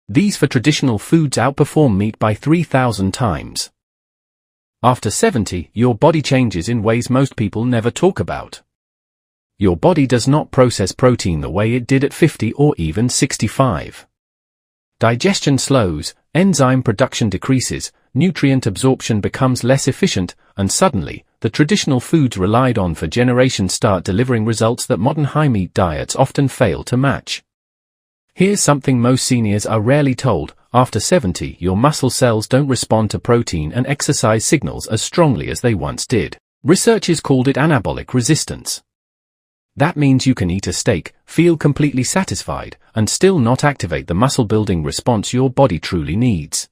These for traditional foods outperform meat by 3,000 times. After 70, your body changes in ways most people never talk about. Your body does not process protein the way it did at 50 or even 65. Digestion slows, enzyme production decreases, nutrient absorption becomes less efficient, and suddenly, the traditional foods relied on for generations start delivering results that modern high-meat diets often fail to match. Here's something most seniors are rarely told: after 70, your muscle cells don't respond to protein and exercise signals as strongly as they once did. Researchers called it anabolic resistance. That means you can eat a steak, feel completely satisfied, and still not activate the muscle-building response your body truly needs.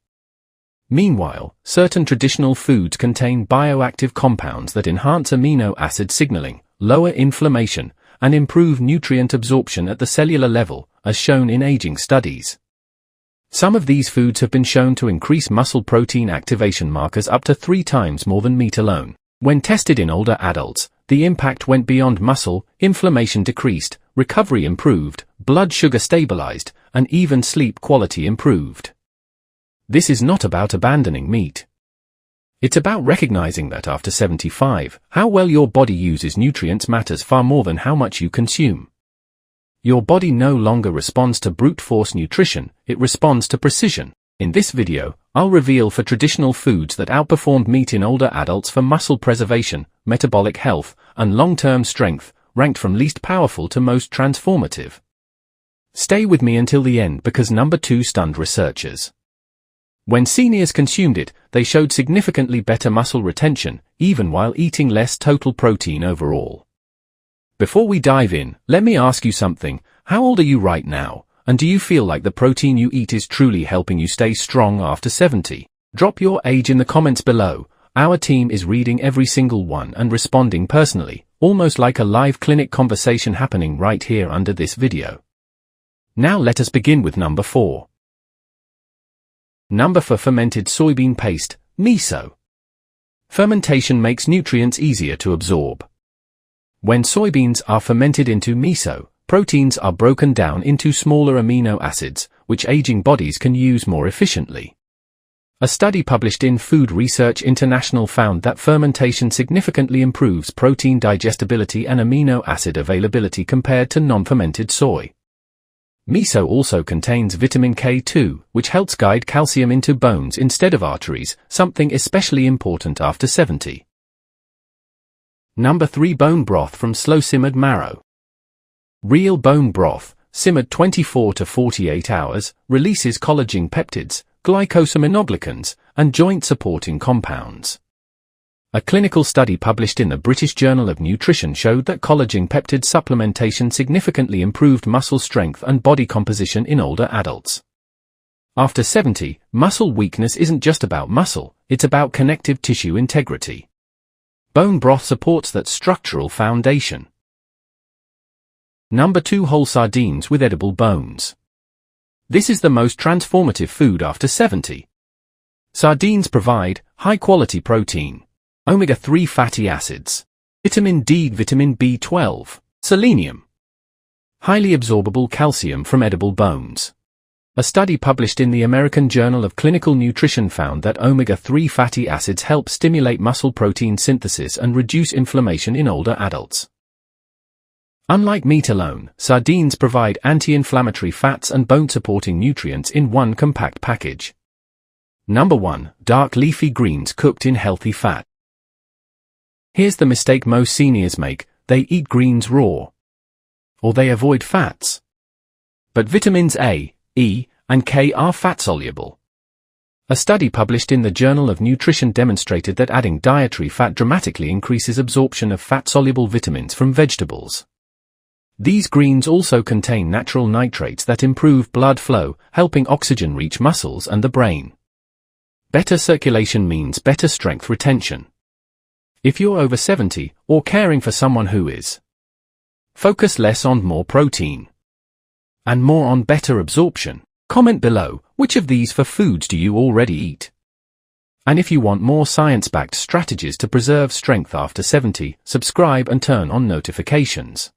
Meanwhile, certain traditional foods contain bioactive compounds that enhance amino acid signaling, lower inflammation, and improve nutrient absorption at the cellular level, as shown in aging studies. Some of these foods have been shown to increase muscle protein activation markers up to 3 times more than meat alone. When tested in older adults, the impact went beyond muscle, inflammation decreased, recovery improved, blood sugar stabilized, and even sleep quality improved. This is not about abandoning meat. It's about recognizing that after 75, how well your body uses nutrients matters far more than how much you consume. Your body no longer responds to brute force nutrition, it responds to precision. In this video, I'll reveal for traditional foods that outperformed meat in older adults for muscle preservation, metabolic health, and long-term strength, ranked from least powerful to most transformative. Stay with me until the end because number 2 stunned researchers. When seniors consumed it, they showed significantly better muscle retention, even while eating less total protein overall. Before we dive in, let me ask you something: how old are you right now, and do you feel like the protein you eat is truly helping you stay strong after 70? Drop your age in the comments below. Our team is reading every single one and responding personally, almost like a live clinic conversation happening right here under this video. Now let us begin with number 4. Number 4: fermented soybean paste, miso. Fermentation makes nutrients easier to absorb. When soybeans are fermented into miso, proteins are broken down into smaller amino acids, which aging bodies can use more efficiently. A study published in Food Research International found that fermentation significantly improves protein digestibility and amino acid availability compared to non-fermented soy. Miso also contains vitamin K2, which helps guide calcium into bones instead of arteries, something especially important after 70. Number 3: bone broth from slow-simmered marrow. Real bone broth, simmered 24 to 48 hours, releases collagen peptids, glycosaminoglycans, and joint-supporting compounds. A clinical study published in the British Journal of Nutrition showed that collagen peptid supplementation significantly improved muscle strength and body composition in older adults. After 70, muscle weakness isn't just about muscle, it's about connective tissue integrity. Bone broth supports that structural foundation. Number 2: whole sardines with edible bones. This is the most transformative food after 70. Sardines provide high-quality protein, omega-3 fatty acids, vitamin D, vitamin B12, selenium, highly absorbable calcium from edible bones. A study published in the American Journal of Clinical Nutrition found that omega-3 fatty acids help stimulate muscle protein synthesis and reduce inflammation in older adults. Unlike meat alone, sardines provide anti-inflammatory fats and bone-supporting nutrients in one compact package. Number 1: dark leafy greens cooked in healthy fat. Here's the mistake most seniors make: they eat greens raw. Or they avoid fats. But vitamins A, E, and K are fat-soluble. A study published in the Journal of Nutrition demonstrated that adding dietary fat dramatically increases absorption of fat-soluble vitamins from vegetables. These greens also contain natural nitrates that improve blood flow, helping oxygen reach muscles and the brain. Better circulation means better strength retention. If you're over 70, or caring for someone who is, focus less on more protein and more on better absorption. Comment below, which of these 4 foods do you already eat? And if you want more science-backed strategies to preserve strength after 70, subscribe and turn on notifications.